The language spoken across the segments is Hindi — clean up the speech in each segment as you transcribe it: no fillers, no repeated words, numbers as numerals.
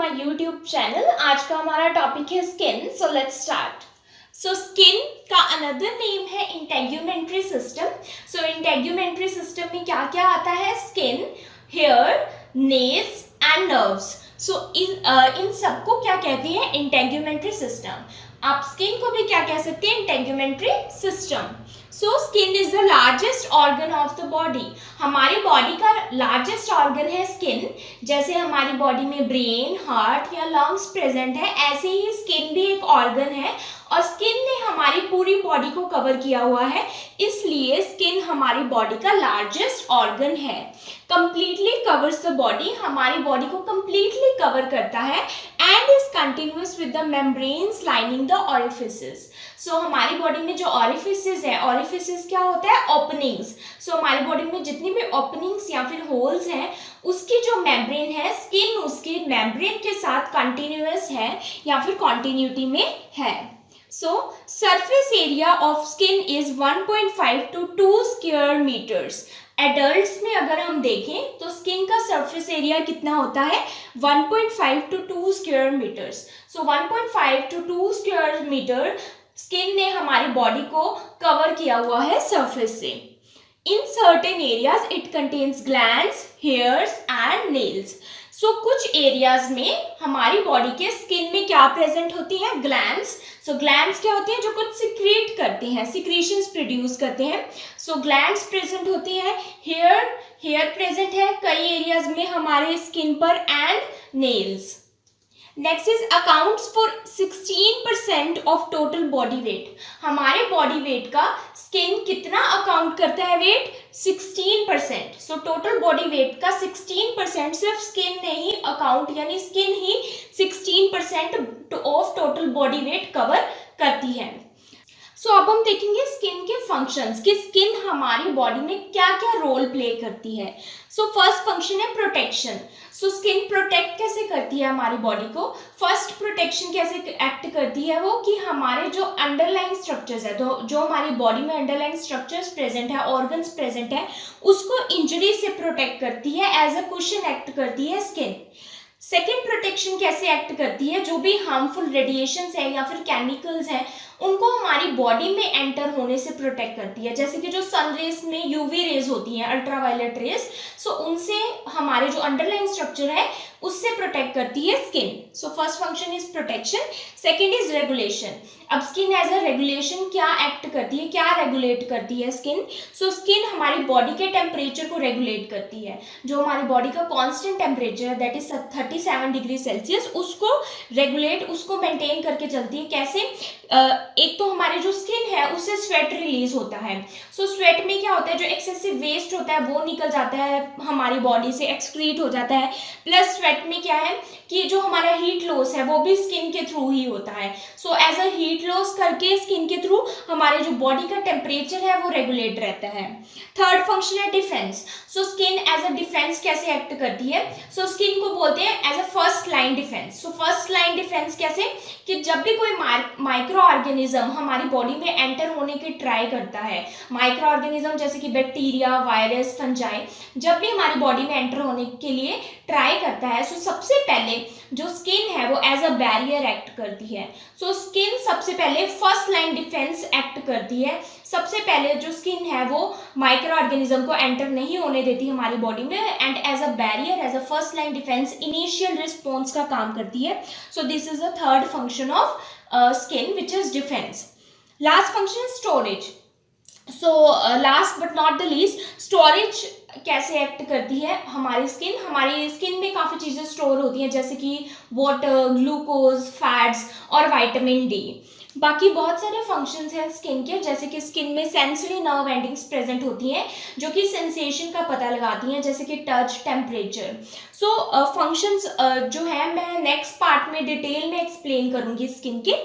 My YouTube channel. आज का हमारा टॉपिक है skin. So let's start. So skin का अनदर नेम है integumentary system. So integumentary system में क्या क्या आता है? Skin, hair, nails and nerves. So इन सबको क्या कहते हैं? Integumentary system. आप स्किन को भी क्या कह सकते हैं? Integumentary system. So skin is the largest organ of the body. हमारी बॉडी का लार्जेस्ट ऑर्गन है स्किन। जैसे हमारी बॉडी में ब्रेन, हार्ट या लंग्स प्रेजेंट है, ऐसे ही स्किन भी एक ऑर्गन है और स्किन ने हमारी पूरी बॉडी को कवर किया हुआ है, इसलिए स्किन हमारी बॉडी का लार्जेस्ट ऑर्गन है। कंप्लीटली कवर्स द बॉडी, हमारी बॉडी को कंप्लीटली कवर करता है and is continuous with the membranes lining the orifices. So हमारी बॉडी में जो ऑरिफिसेस है, ऑरिफिसेस क्या होता है? ओपनिंग्स। सो हमारी बॉडी में जितनी भी ओपनिंग्स या फिर होल्स हैं, उसकी जो मेम्ब्रेन है, स्किन उसके मेम्ब्रेन के साथ कंटिन्यूअस है या फिर कॉन्टिन्यूटी में है। So surface area of skin is 1.5 to 2 square metres. Adults में अगर हम देखें तो स्किन का सरफेस एरिया कितना होता है? 1.5 to 2 square metres. So 1.5 to 2 square metre skin ने हमारी बॉडी को कवर किया हुआ है सरफेस से। In certain areas it contains glands, hairs and nails. So कुछ एरियाज में हमारी बॉडी के स्किन में क्या प्रेजेंट होती है? ग्लैंड्स। सो ग्लैंड्स क्या होती हैं? जो कुछ सिक्रीट करती हैं, सिक्रीशंस प्रोड्यूस करते हैं। सो ग्लैंड्स प्रेजेंट होती है। हेयर प्रेजेंट है कई एरियाज में हमारे स्किन पर and nails. Next is accounts for 16% of total body weight. हमारे बॉडी वेट का स्किन कितना अकाउंट करता है? Weight 16%। So total body weight का 16% सिर्फ स्किन ने ही अकाउंट, यानी स्किन ही 16% of total body weight cover करती है। सो अब हम देखेंगे स्किन के फंक्शंस कि स्किन हमारी बॉडी में क्या क्या रोल प्ले करती है। सो फर्स्ट फंक्शन है प्रोटेक्शन। सो स्किन प्रोटेक्ट कैसे करती है हमारी बॉडी को? फर्स्ट प्रोटेक्शन कैसे एक्ट करती है वो कि हमारे जो अंडरलाइन स्ट्रक्चर्स है, तो जो हमारी बॉडी में अंडरलाइन स्ट्रक्चर्स प्रेजेंट है, ऑर्गन्स प्रेजेंट है, उसको इंजरी से प्रोटेक्ट करती है, एज अ कुशन एक्ट करती है स्किन। सेकेंड प्रोटेक्शन कैसे एक्ट करती है? जो भी हार्मफुल रेडिएशंस है या फिर केमिकल्स हैं, उनको हमारी बॉडी में एंटर होने से प्रोटेक्ट करती है। जैसे कि जो सन रेज में यूवी रेज होती हैं, अल्ट्रावायलेट रेज, सो उनसे हमारे जो अंडरलाइन स्ट्रक्चर है उससे प्रोटेक्ट करती है skin. So first function is protection. Second is regulation. अब स्किन एज अ रेगुलेशन क्या एक्ट करती है, क्या रेगुलेट करती है स्किन? सो स्किन हमारी बॉडी के टेम्परेचर को रेगुलेट करती है। जो हमारी बॉडी का कॉन्स्टेंट टेम्परेचर है, दैट इज 37 डिग्री सेल्सियस, उसको रेगुलेट, उसको मेंटेन करके चलती है। कैसे? एक तो हमारे जो स्किन है उससे स्वेट रिलीज होता है। सो स्वेट में क्या होता है? जो एक्सेसिव वेस्ट होता है वो निकल जाता है हमारी बॉडी से, एक्सक्रीट हो जाता है। प्लस स्वेट में क्या है कि जो हमारा हीट लॉस है वो भी स्किन के थ्रू ही होता है। So as a heat loss करके स्किन के थ्रू हमारे जो बॉडी का टेम्परेचर है वो रेगुलेट रहता है। थर्ड फंक्शन है defence. So skin as a defence कैसे एक्ट करती है? सो स्किन को बोलते हैं as a first line defence. So first line defence कैसे? कि जब भी कोई माइक्रो ऑर्गेनिज्म हमारी बॉडी में एंटर होने की ट्राई करता है, माइक्रो ऑर्गेनिज्म जैसे कि बैक्टीरिया, वायरस, फंजाई, जब भी हमारी बॉडी में एंटर होने के लिए ट्राई करता है, सो सबसे पहले जो स्किन है वो एज अ बैरियर एक्ट करती है। सो स्किन सबसे पहले फर्स्ट लाइन डिफेंस एक्ट करती है। सबसे पहले जो स्किन है वो माइक्रो ऑर्गेनिज्म को एंटर नहीं होने देती हमारी बॉडी में, and as a barrier, as a first line defence, initial response का काम करती है। So this is the third function of skin which is defence. Last function is storage. So last but not the least, storage कैसे एक्ट करती है हमारी स्किन में काफ़ी चीज़ें स्टोर होती हैं, जैसे कि वाटर, ग्लूकोज, फैट्स और विटामिन डी। बाकी बहुत सारे फंक्शंस हैं स्किन के, जैसे कि स्किन में सेंसरी नर्व एंडिंग्स प्रेजेंट होती हैं जो कि सेंसेशन का पता लगाती हैं, जैसे कि टच, टेम्परेचर। सो फंक्शंस जो है मैं नेक्स्ट पार्ट में डिटेल में एक्सप्लेन करूँगी स्किन के।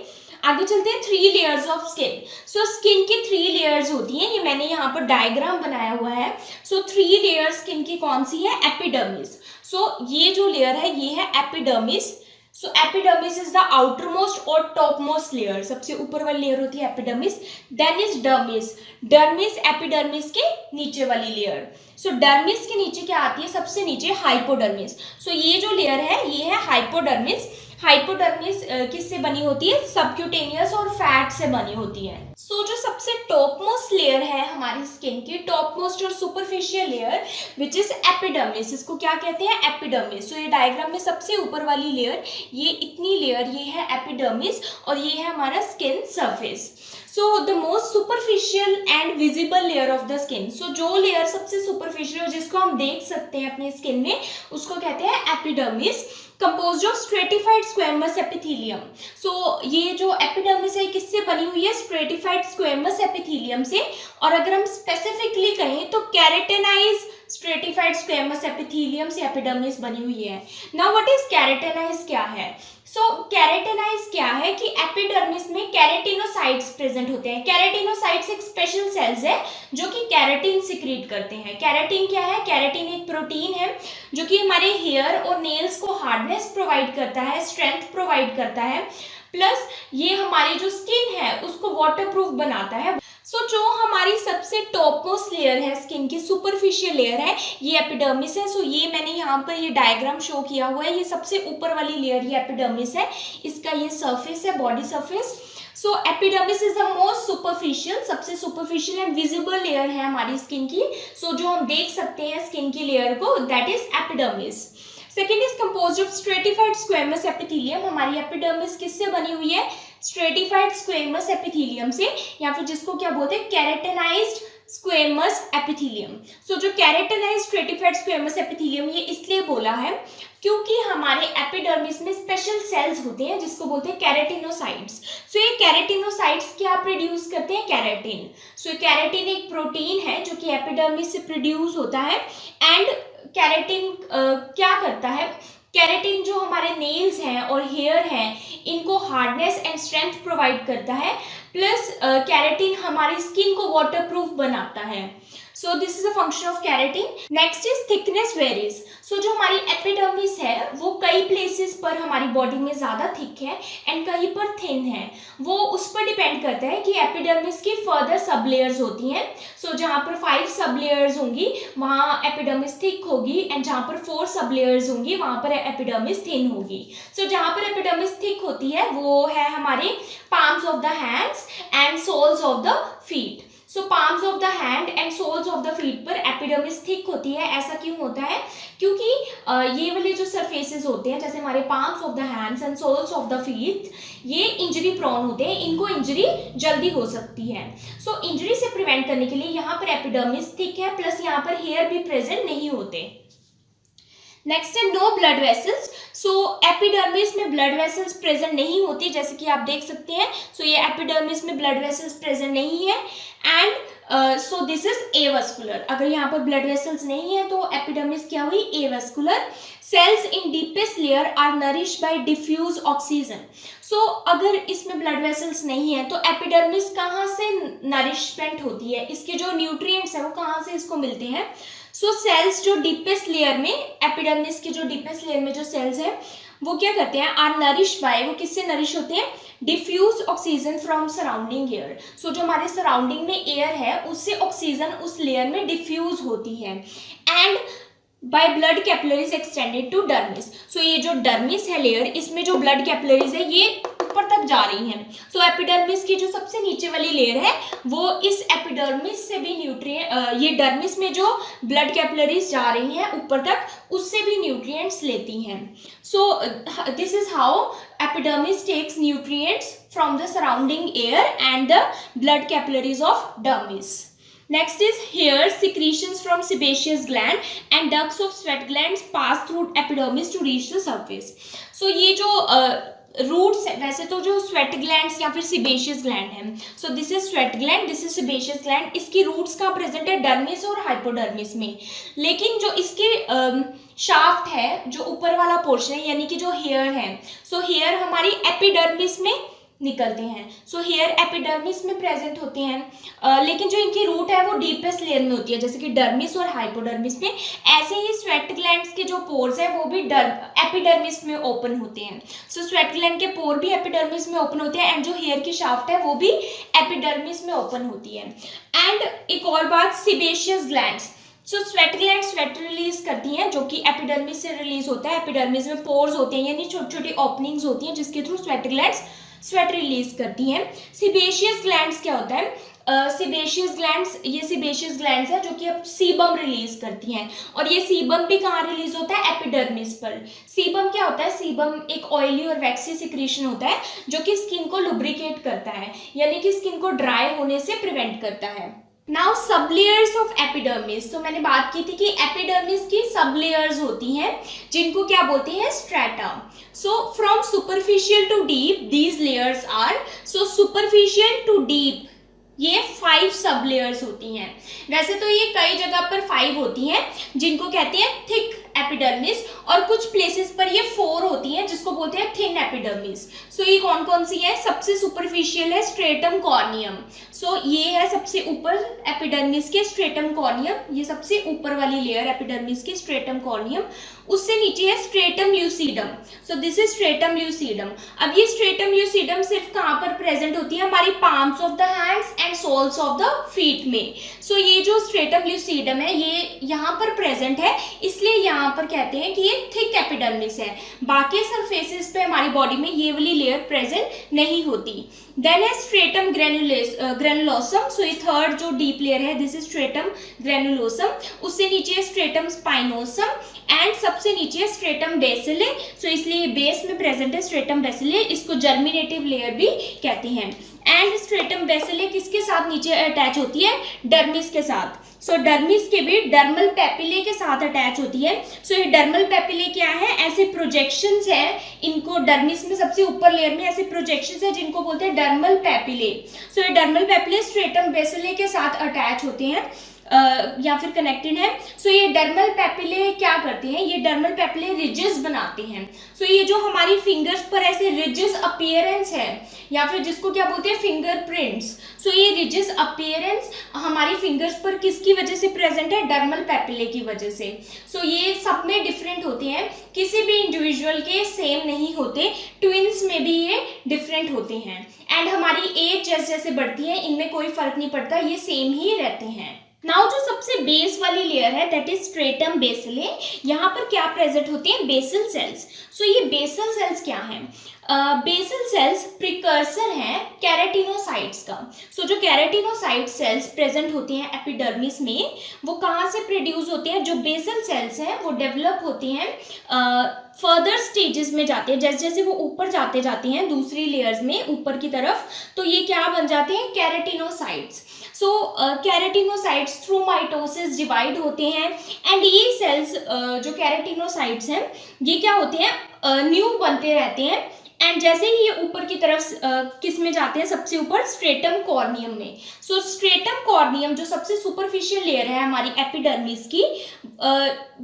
आगे चलते हैं 3 layers of skin. So skin की 3 लेयर्स होती हैं, ये मैंने यहाँ पर डायग्राम बनाया हुआ है। सो 3 लेयर्स स्किन की कौन सी है? एपिडर्मिस। सो ये जो लेयर है ये है epidermis. So epidermis is the outer most और टॉप मोस्ट लेयर, सबसे ऊपर वाली लेयर होती है epidermis. Then is dermis, dermis epidermis के नीचे वाली लेयर। सो डर्मिस के नीचे क्या आती है, सबसे नीचे हाइपोडर्मिस। सो ये जो लेयर है ये है हाइपोडर्मिस। हाइपोडर्मिस किससे बनी होती है, सबक्यूटेनियस और फैट से बनी होती है। सो जो सबसे टॉप मोस्ट लेयर है हमारी स्किन की, टॉप मोस्ट और superficial layer which is epidermis, इसको क्या कहते हैं, एपिडर्मिस। सो ये डायग्राम में सबसे ऊपर वाली लेयर, ये इतनी लेयर, ये है एपिडर्मिस और ये है हमारा skin surface. So the most superficial and visible layer of the skin, so जो लेयर सबसे सुपरफिशियल और जिसको हम देख सकते हैं अपने स्किन में, उसको कहते हैं epidermis, composed of stratified squamous epithelium. So ये जो एपिडर्मिस है किससे बनी हुई है, स्ट्रेटिफाइड स्क्वेमस एपिथेलियम से, और अगर हम स्पेसिफिकली कहें तो कैरेटेनाइज स्ट्रेटिफाइड स्क्वेमस एपिथेलियम से एपिडर्मिस बनी हुई है। नाउ व्हाट इज कैरेटेनाइज, क्या है, सो कैरेटेनाइज क्या है कि एपिडर्मिस में कैरेटिनोसाइट्स प्रेजेंट होते हैं। कैरेटिनोसाइट्स एक स्पेशल सेल्स है जो कि कैरेटिन सिक्रीट करते हैं। कैरेटिन क्या है, कैरेटिन एक प्रोटीन है जो कि हमारे हेयर और नेल्स को हार्डनेस प्रोवाइड करता है, स्ट्रेंथ प्रोवाइड करता है, प्लस ये हमारी जो स्किन है उसको वाटरप्रूफ बनाता है। सो जो हमारी सबसे टॉप मोस्ट लेयर है स्किन की, सुपरफिशियल लेयर है, ये एपिडर्मिस है। सो ये मैंने यहाँ पर ये डायग्राम शो किया हुआ है, ये सबसे ऊपर वाली लेयर ये एपिडर्मिस है, इसका ये सरफेस है, body surface. So epidermis is the most superficial, सबसे सुपरफिशियल एंड विजिबल लेयर है हमारी स्किन की। सो जो हम देख सकते हैं स्किन की लेयर को, that is epidermis. Second is composed of stratified squamous epithelium, हमारी एपिडर्मिस किससे बनी हुई है, स्ट्रेटिफाइड स्क्वेमस एपिथेलियम से, या फिर जिसको क्या बोलते हैं, कैरेटेनाइज्ड स्क्वेमस एपिथेलियम। सो जो कैरेटेनाइज्ड स्ट्रेटिफाइड स्क्वेमस एपिथेलियम, ये इसलिए बोला है क्योंकि हमारे एपिडर्मिस में स्पेशल सेल्स होते हैं जिसको बोलते हैं कैरेटिनोसाइट्स। सो ये कैरेटिनोसाइट्स क्या प्रोड्यूस करते हैं, कैरेटिन। सो कैरेटिन एक प्रोटीन है जो कि एपिडर्मिस से प्रोड्यूस होता है। एंड कैरेटिन क्या करता है, कैरेटिन जो हमारे नेल्स हैं और हेयर हैं इनको हार्डनेस एंड स्ट्रेंथ प्रोवाइड करता है, प्लस कैरेटिन हमारी स्किन को वाटरप्रूफ बनाता है। So this is a function of keratin. Next is thickness varies. So जो हमारी एपिडर्मिस है वो कई प्लेसेस पर हमारी बॉडी में ज़्यादा थिक है एंड कहीं पर थिन है। वो उस पर डिपेंड करता है कि एपिडर्मिस की फर्दर सब लेयर्स होती हैं। सो जहाँ पर 5 सब लेयर्स होंगी वहाँ एपिडर्मिस थिक होगी, एंड जहाँ पर 4 सब लेयर्स होंगी वहाँ पर एपिडर्मिस थिन होगी। सो जहाँ पर एपिडर्मिस थिक होती है वो है हमारे palms of the hands and soles of the feet. So palms of the hand and soles of the feet पर एपिडर्मिस थिक होती है। ऐसा क्यों होता है, क्योंकि ये वाले जो सरफेसेस होते हैं जैसे हमारे palms of the hands and soles of the feet, ये इंजरी प्रोन होते हैं, इनको इंजरी जल्दी हो सकती है। सो इंजरी से प्रिवेंट करने के लिए यहाँ पर एपिडर्मिस थिक है, प्लस यहाँ पर हेयर भी प्रेजेंट नहीं होते। नेक्स्ट है no blood vessels. So epidermis में ब्लड वेसल्स प्रेजेंट नहीं होती, जैसे कि आप देख सकते हैं। सो ये एपिडर्मिस में ब्लड वेसल्स प्रेजेंट नहीं है, and so this is avascular. अगर यहाँ पर ब्लड वेसल्स नहीं है तो एपिडर्मिस क्या हुई, avascular. Cells in deepest layer are nourish by diffuse oxygen. So अगर इसमें ब्लड वेसल्स नहीं है तो एपिडर्मिस कहाँ से नरिशमेंट होती है, इसके जो न्यूट्रिएंट्स हैं वो कहाँ से इसको मिलते हैं। सो सेल्स जो डीपेस्ट लेयर में, एपिडर्मिस के जो डीपेस्ट लेयर में जो सेल्स हैं वो क्या करते हैं, आर नरिश बाय, वो किससे नरिश होते हैं, diffuse oxygen from surrounding air. So जो हमारे सराउंडिंग में एयर है उससे ऑक्सीजन उस लेयर में डिफ्यूज होती है, and by blood capillaries extended to dermis. So ये जो डर्मिस है लेयर, इसमें जो ब्लड कैपिलरीज है ये ऊपर तक जा रही हैं। सो एपिडर्मिस की जो सबसे नीचे वाली लेयर है वो इस एपिडर्मिस से भी न्यूट्रिएंट, ये डर्मिस में जो ब्लड कैपिलरीज जा रही हैं ऊपर तक, उससे भी न्यूट्रिएंट्स लेती हैं। So this is how epidermis takes nutrients from the surrounding air and the blood capillaries of dermis. Next is hair secretions from sebaceous gland and ducts of sweat glands pass through epidermis to reach the surface. So ये जो रूट्स है, वैसे तो जो स्वेट ग्लैंड्स या फिर सिबेशियस ग्लैंड है, so this is sweat gland, this is sebaceous gland. इसकी रूट्स कहाँ प्रेजेंट है, डर्मिस और हाइपोडर्मिस में। लेकिन जो इसके शाफ्ट है, जो ऊपर वाला पोर्शन है यानी कि जो हेयर है, सो हेयर हमारी एपिडर्मिस में निकलते हैं। सो हेयर एपिडर्मिस में प्रेजेंट होते हैं, लेकिन जो इनकी रूट है वो डीपेस्ट लेयर में होती है, जैसे कि डर्मिस और हाइपोडर्मिस में। ऐसे ही स्वेट ग्लैंड्स के जो पोर्स है वो भी एपिडर्मिस में ओपन होते हैं। सो स्वेट ग्लैंड के पोर भी एपिडर्मिस में ओपन होते हैं, एंड जो हेयर की शाफ्ट है वो भी एपिडर्मिस में ओपन होती है। एंड एक और बात, सिबेशियस ग्लैंड्स। सो स्वेट ग्लैंड स्वेट रिलीज करती हैं, जो कि एपिडर्मिस से रिलीज होता है। एपिडर्मिस में पोर्स होते हैं, यानी छोटी छोटी ओपनिंग्स होती हैं जिसके through sweat glands sweat release करती हैं। सिबेशियस ग्लैंड्स क्या होता है? सिबेशियस ग्लैंड्स, ये सिबेशियस ग्लैंड्स है जो कि अब सीबम रिलीज करती हैं, और ये सीबम भी कहाँ रिलीज होता है? एपिडर्मिस पर। सीबम क्या होता है? सीबम एक ऑयली और वैक्सी सिक्रीशन होता है जो कि स्किन को लुब्रिकेट करता है, यानी कि स्किन को ड्राई होने से प्रिवेंट करता है। नाउ सब लेयर्स ऑफ एपिडर्मिस। तो मैंने बात की थी कि एपिडर्मिस की सब लेयर्स होती हैं जिनको क्या बोलते हैं? Strata. So from superficial to deep these layers are, so superficial to deep ये 5 सब लेयर्स होती हैं। वैसे तो ये कई जगह पर 5 होती हैं जिनको कहते हैं थिक एपिडर्मिस, और कुछ प्लेसेस पर ये 4 होती हैं जिसको बोलते हैं थिन एपिडर्मिस। सो ये कौन कौन सी है? सबसे सुपरफिशियल है स्ट्रेटम कॉर्नियम। सो ये है सबसे ऊपर एपिडर्मिस के स्ट्रेटम कॉर्नियम, ये सबसे ऊपर वाली लेयर एपिडर्मिस की स्ट्रेटम कॉर्नियम। उससे नीचे है stratum lucidum. So this is stratum lucidum. अब ये स्ट्रेटम ल्यूसीडम सिर्फ कहाँ पर प्रेजेंट होती है? हमारी palms of the hands and soles of the feet में। सो ये जो स्ट्रेटम ल्यूसीडम है ये यहाँ पर प्रेजेंट है, इसलिए यहाँ पर कहते हैं कि ये थिक एपिडर्मिस है। बाकी सरफेसेस पे हमारी बॉडी में ये वाली लेयर प्रेजेंट नहीं होती। देन है स्ट्रेटम ग्रेनुलोसम। सो ये थर्ड जो डीप लेयर है, दिस इज स्ट्रेटम ग्रेनुलोसम। उससे नीचे है स्ट्रेटम स्पाइनोसम, एंड सबसे नीचे है स्ट्रेटम बेसिले। सो इसलिए बेस में प्रेजेंट है स्ट्रेटम बेसिले, इसको जर्मिनेटिव लेयर भी कहते हैं। एंड स्ट्रेटम बेसिले किसके साथ नीचे अटैच होती है? डर्मिस के साथ। सो डर्मिस के भी डर्मल पेपिले के साथ अटैच होती है। सो ये डर्मल पेपिले क्या है? ऐसे प्रोजेक्शंस है, इनको डर्मिस में सबसे ऊपर लेयर में ऐसे प्रोजेक्शंस है जिनको बोलते हैं डर्मल पेपिले। सो ये डर्मल पेपिले स्ट्रेटम बेसिले के साथ अटैच होते हैं या फिर कनेक्टेड है। सो ये डर्मल पेपिले क्या करते हैं? ये डर्मल पेपिले रिजेस बनाते हैं। सो ये जो हमारी फिंगर्स पर ऐसे रिजेस अपीयरेंस है, या फिर जिसको क्या बोलते हैं? फिंगरप्रिंट्स। सो ये रिजेस अपीयरेंस हमारी फिंगर्स पर किसकी वजह से प्रेजेंट है? डर्मल पेपिले की वजह से। सो ये सब में डिफरेंट होते हैं, किसी भी इंडिविजुअल के सेम नहीं होते, ट्विंस में भी ये डिफरेंट होते हैं। एंड हमारी एज जैसे जैसे बढ़ती है इनमें कोई फर्क नहीं पड़ता, ये सेम ही रहते हैं। नाउ जो सबसे बेस वाली लेयर है दैट इज स्ट्रेटम बेसिले, यहाँ पर क्या प्रेजेंट होते हैं? Basal cells. सो ये बेसल सेल्स क्या हैं? बेसल सेल्स प्रिकर्सर हैं कैराटिनोसाइट्स का। सो जो कैराटिनोसाइट सेल्स प्रेजेंट होते हैं एपिडर्मिस में, वो कहाँ से प्रोड्यूस होते हैं? जो बेसल सेल्स हैं वो डेवलप होते हैं फर्दर स्टेजेस में जाते हैं, जैसे जैसे वो ऊपर जाते जाते हैं दूसरी लेयर्स में ऊपर की तरफ, तो ये क्या बन जाते हैं? कैराटिनोसाइट्स। सो कैराटिनोसाइट्स थ्रू माइटोसिस डिवाइड होते हैं, एंड ये सेल्स जो कैराटिनोसाइट्स हैं ये क्या होते हैं? न्यू बनते रहते हैं, एंड जैसे ही ये ऊपर की तरफ किस में जाते हैं? सबसे ऊपर स्ट्रेटम कॉर्नियम में। सो स्ट्रेटम कॉर्नियम जो सबसे सुपरफिशियल लेयर है हमारी एपिडर्मिस की,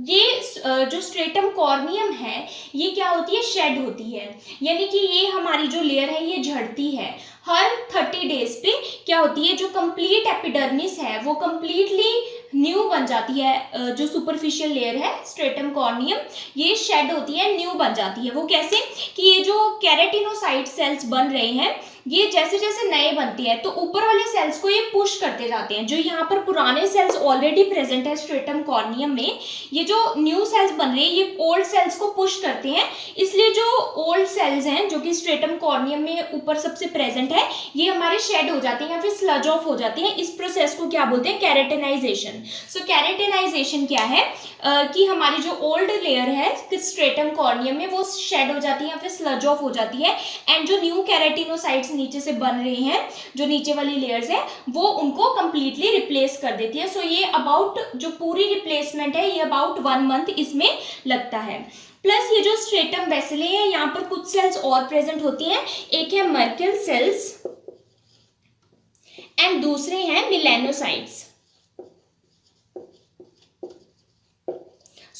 ये जो स्ट्रेटम कॉर्नियम है ये क्या होती है? शेड होती है, यानी कि ये हमारी जो लेयर है ये झड़ती है। हर 30 डेज पे क्या होती है? जो कंप्लीट एपिडर्मिस है वो कंप्लीटली न्यू बन जाती है। जो सुपरफिशियल लेयर है स्ट्रेटम कॉर्नियम ये शेड होती है, न्यू बन जाती है। वो कैसे? कि ये जो कैराटिनोसाइट सेल्स बन रहे हैं ये जैसे जैसे नए बनते हैं तो ऊपर वाले सेल्स को ये पुश करते जाते हैं। जो यहाँ पर पुराने सेल्स ऑलरेडी प्रेजेंट है स्ट्रेटम कॉर्नियम में, ये जो न्यू सेल्स बन रहे हैं ये ओल्ड सेल्स को पुश करते हैं। इसलिए जो ओल्ड सेल्स हैं जो कि स्ट्रेटम कॉर्नियम में ऊपर सबसे प्रेजेंट है ये हमारे शेड हो जाते हैं या फिर स्लज ऑफ हो जाते हैं। इस प्रोसेस को क्या बोलते हैं? कैरेटिनाइजेशन। सो कैरेटिनाइजेशन क्या है? कि हमारी जो ओल्ड लेयर है स्ट्रेटम कॉर्नियम में वो शेड हो जाती है या फिर स्लज ऑफ हो जाती है, एंड जो न्यू कैराटिनोसाइट्स नीचे से बन रही हैं, जो नीचे वाली लेयर्स है वो उनको कंप्लीटली रिप्लेस कर देती है। सो ये अबाउट जो पूरी रिप्लेसमेंट है ये अबाउट 1 मंथ इसमें लगता है। प्लस ये जो स्ट्रेटम बेसिले है यहाँ पर कुछ सेल्स और प्रेजेंट होती हैं, एक है मर्केल सेल्स एंड दूसरे हैं मिलेनोसाइट्स।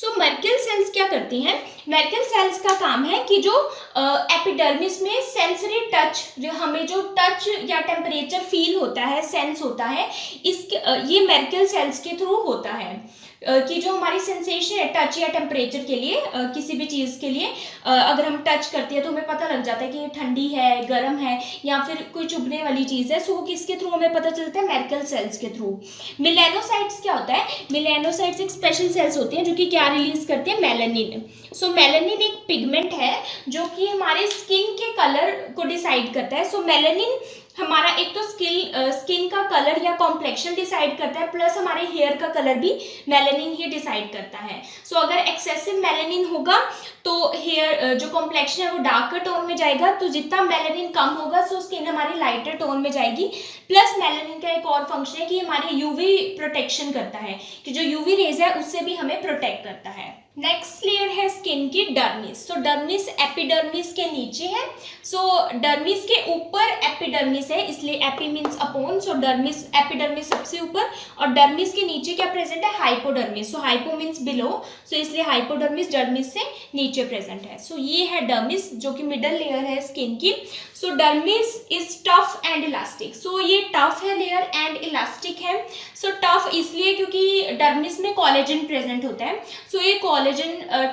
सो मर्केल सेल्स क्या करती हैं? मर्केल सेल्स का काम है कि जो एपिडर्मिस में सेंसरी टच, जो हमें जो टच या टेम्परेचर फील होता है, सेंस होता है, इसके ये मर्केल सेल्स के थ्रू होता है। कि जो हमारी सेंसेशन है टच या टेम्परेचर के लिए, किसी भी चीज़ के लिए अगर हम टच करते हैं तो हमें पता लग जाता है कि ये ठंडी है, गर्म है या फिर कोई चुभने वाली चीज़ है। सो किसके थ्रू हमें पता चलता है? मर्केल सेल्स के थ्रू। मेलानोसाइट्स क्या होता है? मेलानोसाइट्स एक स्पेशल सेल्स होती हैं जो कि क्या रिलीज करते हैं? मेलानिन। सो मेलानिन एक पिगमेंट है जो कि हमारे स्किन के कलर को डिसाइड करता है। सो मेलानिन हमारा एक तो स्किन का कलर या कॉम्प्लेक्शन डिसाइड करता है, प्लस हमारे हेयर का कलर भी मेलानिन ही डिसाइड करता है। सो अगर एक्सेसिव मेलानिन होगा तो हेयर जो कॉम्प्लेक्शन है वो डार्कर टोन में जाएगा, तो जितना मेलानिन कम होगा सो स्किन हमारी लाइटर टोन में जाएगी। प्लस मेलानिन का एक और फंक्शन है कि हमारे यूवी प्रोटेक्शन करता है, कि जो यूवी रेज है उससे भी हमें प्रोटेक्ट करता है। नेक्स्ट लेयर है स्किन की डर्मिस। सो डर्मिस एपिडर्मिस के नीचे है। सो डर्मिस के ऊपर एपिडर्मिस है, इसलिए एपी मीन्स अपॉन। सो डर्मिस एपिडर्मिस सबसे ऊपर और डर्मिस के नीचे क्या प्रेजेंट है? हाइपोडर्मिस। सो हाइपो मीन्स बिलो, सो इसलिए हाइपोडर्मिस डर्मिस से नीचे प्रेजेंट है। सो ये है डर्मिस जो कि मिडल लेयर है स्किन की। So dermis is tough and elastic. So ये टफ है लेयर एंड इलास्टिक है। सो टफ इसलिए क्योंकि डर्मिस में कोलेजन प्रेजेंट होता है। सो ये कोलेजन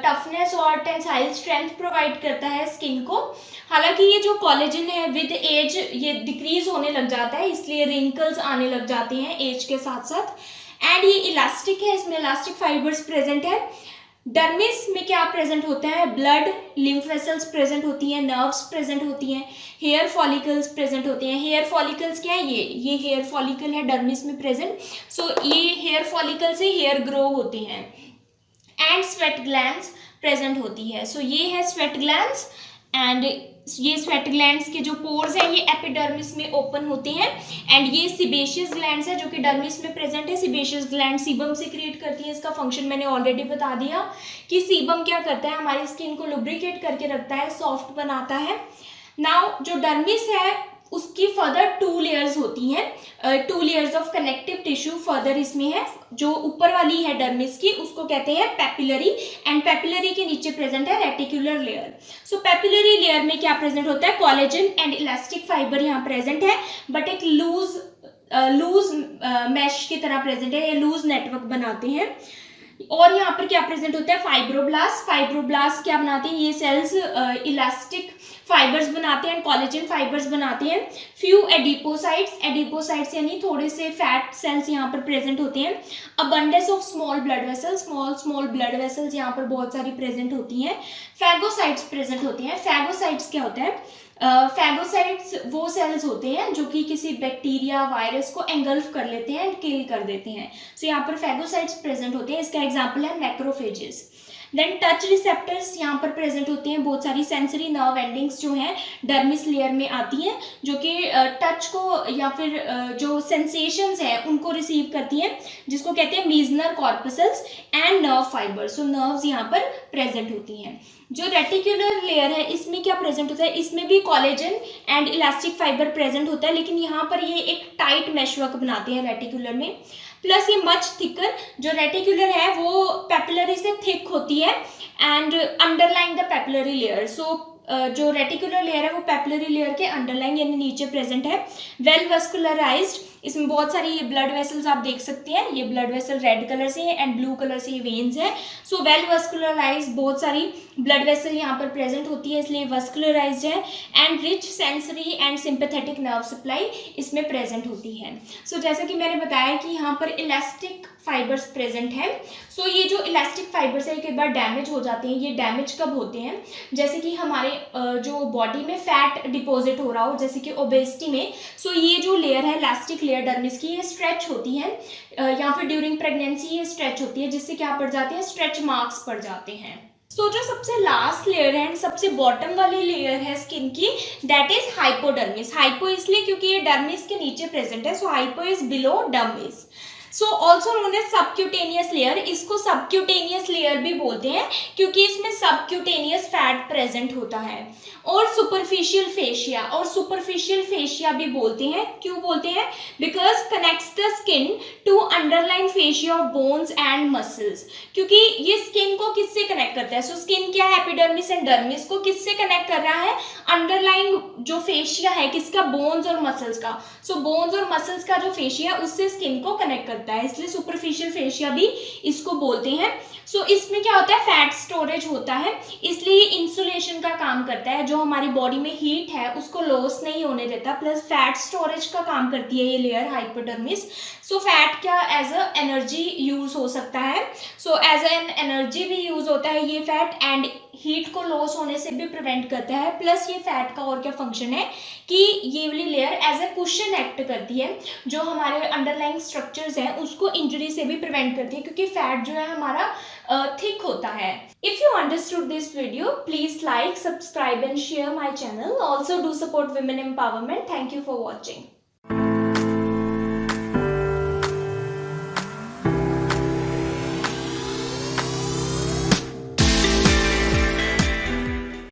टफनेस और टेंसाइल स्ट्रेंथ प्रोवाइड करता है स्किन को। हालांकि ये जो कोलेजन है विद एज ये डिक्रीज होने लग जाता है, इसलिए रिंकल्स आने लग जाते हैं एज के साथ साथ। एंड ये इलास्टिक है, इसमें इलास्टिक फाइबर्स प्रेजेंट है। डर्मिस में क्या प्रेजेंट होता है? ब्लड, लिम्फ वेसल्स प्रेजेंट होती हैं, नर्व्स प्रेजेंट होती हैं, हेयर फॉलिकल्स प्रेजेंट होते हैं। हेयर फॉलिकल्स क्या है? ये हेयर फॉलिकल है डर्मिस में प्रेजेंट। सो ये हेयर फॉलिकल से हेयर ग्रो होते हैं। एंड स्वेट ग्लैंड्स प्रेजेंट होती है। सो ये है स्वेट ग्लैंड्स एंड ये स्वेट ग्लैंड्स के जो पोर्स हैं ये एपिडर्मिस में ओपन होते हैं। एंड ये सिबेशियस ग्लैंड्स है जो कि डर्मिस में प्रेजेंट है। सिबेशियस ग्लैंड सीबम सीक्रेट करती है। इसका फंक्शन मैंने ऑलरेडी बता दिया कि सीबम क्या करता है? हमारी स्किन को लुब्रिकेट करके रखता है, सॉफ्ट बनाता है। नाउ जो डर्मिस है उसकी फर्दर 2 लेयर्स होती हैं, 2 layers of connective tissue further इसमें है। जो ऊपर वाली है डर्मिस की उसको कहते हैं पेपिलरी, एंड पेपिलरी के नीचे प्रेजेंट है रेटिकुलर लेयर। सो पेपिलरी लेयर में क्या प्रेजेंट होता है? कोलेजन एंड इलास्टिक फाइबर यहाँ प्रेजेंट है, बट एक लूज मैश की तरह प्रेजेंट है, ये लूज नेटवर्क बनाते हैं। और यहाँ पर क्या प्रेजेंट होता है? फाइब्रोब्लास्ट। फाइब्रोब्लास्ट क्या बनाते हैं? ये सेल्स इलास्टिक फाइबर्स बनाते हैं, कोलेजन फाइबर्स बनाते हैं। फ्यू एडिपोसाइट्स, एडिपोसाइट्स यानी थोड़े से फैट सेल्स यहाँ पर प्रेजेंट होते हैं। Abundance of small blood vessels, small blood vessels यहाँ पर बहुत सारी प्रेजेंट होती हैं। फैगोसाइट्स प्रेजेंट होती हैं। फैगोसाइट्स क्या होता है? फैगोसाइट्स वो सेल्स होते हैं जो कि किसी बैक्टीरिया वायरस को एंगल्फ कर लेते हैं एंड किल कर देते हैं। सो यहाँ पर फैगोसाइट्स प्रेजेंट होते हैं। इसका एग्जांपल है मैक्रोफेजेस। देन टच रिसेप्टर्स यहाँ पर प्रेजेंट होते हैं। बहुत सारी सेंसरी नर्व एंडिंग्स जो हैं डर्मिस लेयर में आती हैं जो कि टच को या फिर जो सेंसेशंस हैं उनको रिसीव करती हैं, जिसको कहते हैं Meissner corpuscles and nerve fibres. So nerves यहाँ पर प्रेजेंट होती हैं। जो रेटिकुलर लेयर है इसमें क्या प्रेजेंट होता है? इसमें भी collagen and elastic fibre present होता है, लेकिन यहाँ पर ये एक टाइट मेशवर्क बनाते हैं रेटिकुलर में। प्लस ये मच थिकर, जो रेटिकुलर है वो पेपिलरी से थिक होती है and underline the papillary layer. So जो रेटिकुलर लेयर है वो पेपिलरी लेयर के अंडरलाइन यानी नीचे प्रेजेंट है। वेल वस्कुलराइज्ड, इसमें बहुत सारी ये ब्लड वेसल्स आप देख सकते हैं। ये ब्लड वेसल रेड कलर से है एंड ब्लू कलर से ये वेन्स है। सो वेल वस्कुलराइज्ड, बहुत सारी ब्लड वेसल यहाँ पर प्रेजेंट होती है इसलिए वस्कुलराइज्ड है। And rich sensory and sympathetic nerve supply इसमें प्रेजेंट होती है। सो जैसा कि मैंने बताया कि यहाँ पर इलास्टिक फाइबर्स प्रेजेंट है। सो ये जो इलास्टिक फाइबर्स है कई बार डैमेज हो जाते हैं। ये डैमेज कब होते हैं? जैसे कि हमारे जो बॉडी में फैट डिपॉजिट हो रहा हो, जैसे कि ओबेसिटी में। सो ये जो लेयर है इलास्टिक लेयर डर्मिस की, ये स्ट्रेच होती है या फिर ड्यूरिंग प्रेगनेंसी ये स्ट्रेच होती है, जिससे क्या पड़ जाते हैं? स्ट्रेच मार्क्स पड़ जाते हैं। सो जो सबसे लास्ट लेयर है, सबसे बॉटम वाली लेयर है स्किन की, दैट इज हाइपोडर्मिस। हाइपो इसलिए क्योंकि ये डर्मिस के नीचे प्रेजेंट है। So hypo is below dermis. So also known as subcutaneous layer, इसको सबक्यूटेनियस लेयर भी बोलते हैं क्योंकि इसमें सबक्यूटेनियस फैट प्रेजेंट होता है। और सुपरफिशियल फेशिया, और सुपरफिशियल फेशिया भी बोलते हैं, क्यों बोलते हैं? Because connects the skin to underline fascia of bones and muscles, क्योंकि ये स्किन को किससे कनेक्ट करता है? सो स्किन क्या है? एपिडर्मिस एंड डर्मिस को किससे कनेक्ट कर रहा है? अंडरलाइन जो फेशिया है किसका? बोन्स और मसल्स का। सो बोन्स और मसल्स का जो फेशिया उससे स्किन को कनेक्ट करता है, इसलिए सुपरफिशियल फेशिया भी इसको बोलते हैं। सो इसमें क्या होता है? फैट स्टोरेज होता है, इसलिए इंसुलेशन का काम करता है, जो हमारी बॉडी में हीट है उसको लॉस नहीं होने देता, प्लस फैट स्टोरेज का काम करती है ये लेयर हाइपोडर्मिस। सो फैट क्या एज अ एनर्जी यूज हो सकता है, सो एज एन एनर्जी भी यूज होता है ये फैट, एंड हीट को लॉस होने से भी प्रिवेंट करता है। प्लस ये फैट का और क्या फंक्शन है कि ये वाली layer as a cushion act करती है, जो हमारे अंडरलाइंग स्ट्रक्चर्स हैं उसको इंजरी से भी प्रिवेंट करती है, क्योंकि फैट जो है हमारा थिक होता है। If you understood this video, please like, subscribe and share my channel. Also do support women empowerment. Thank you for watching.